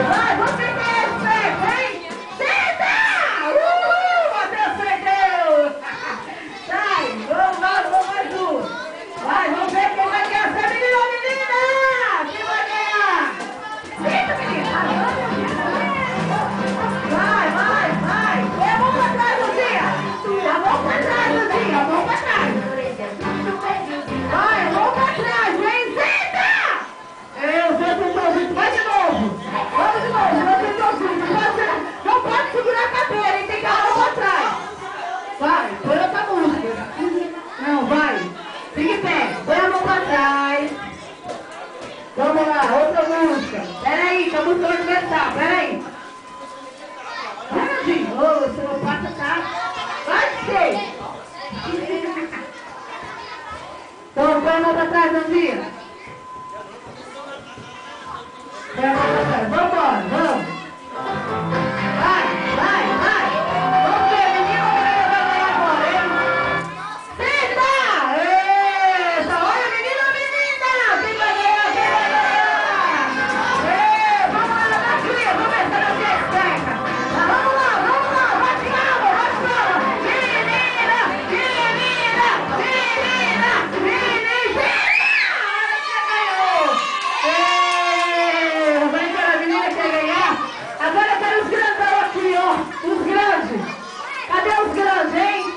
vai, vamos ver quem é esperto, hein? Senta! Matheus perdeu! Sai, vamos mais um. Vai, vamos ver quem vai ganhar. Essa menina ou menina? Quem vai ganhar? Senta, menina! Vai! Põe a mão pra trás, Luzinha! A mão pra trás, Luzinha! A mão pra trás! Vai, a mão pra trás, vem! Senta! Eu sou tentorzinho, vai de novo! Vamos de novo, eu tentorzinho! Não pode segurar a cadeira, hein? Tem que dar a mão pra trás! Vai, põe outra música! Não, vai! Fique em pé, põe a mão pra trás! Vamos lá, outra música! Peraí, que a música vai começar, peraí! Vai, Nandinho! Ô, você não passa, tá? Vai ser! Então, põe a mão pra trás, Nandinho! Põe a mão pra trás, vambora, vamos! Vai! Vamos ver, menino, vai ganhar agora, hein? Senta! Eita! Olha, menino, menina! Quem vai ganhar? Vamos lá, Nadia! Vamos ver se a Nadia é esperta! Vamos lá! Vai de calma! Menina! Vai para a menina que quer ganhar! Agora eu quero os grandão aqui, ó! Os grandes! Cadê os grandes, hein?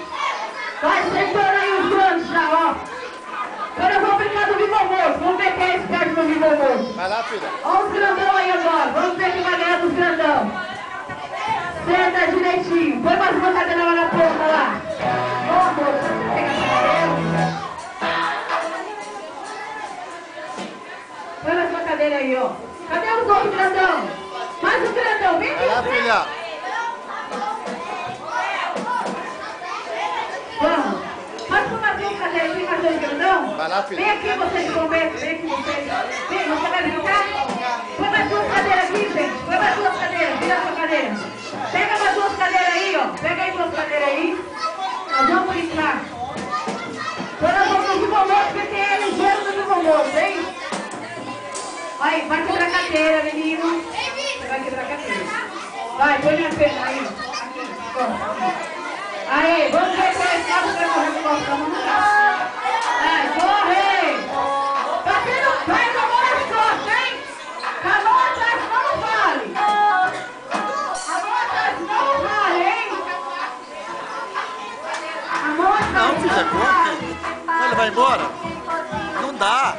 Vai sentando aí os grandes já, ó! Agora eu vou brincar do Vivo Moço! Vamos ver quem é esperto no Vivo Moço! Vai lá, filha! Olha os grandão aí agora! Vamos ver quem vai ganhar dos grandão! Senta direitinho! Põe mais uma cadeira lá na ponta lá! Ó, moço! Você pega essa cadeira! Põe mais uma cadeira aí, ó! Cadê os outros grandão? Mais um grandão! Vem aqui! Vai lá, filha! Vamos! Pode pôr mais uma cadeira aqui, mais dois grandão? Vai lá, filha! Vem aqui vocês conversam, vem aqui vocês! Vem, você vai brincar? Põe mais duas cadeiras aqui, gente! Põe mais duas cadeiras, vira a sua cadeira! Pega mais duas cadeiras aí, ó! Pega aí duas cadeiras aí! Nós vamos brincar! Agora nós vamos no Vivo Moço, porque tem ele ligeiro no Vivo Moço, hein? Vai quebrar a cadeira, menino! Você vai quebrar a cadeira! Vai, põe minha perna aí! Aqui, ó! Aí, vamos ver qual é esse lado que vai correr com a mão no braço. Vai, corre! Batendo, vai com a mão nas costas, hein? Com a mão atrás não vale. A mão atrás não vale, hein? A mão atrás Não, filha, não vale. ele vai embora? Não dá!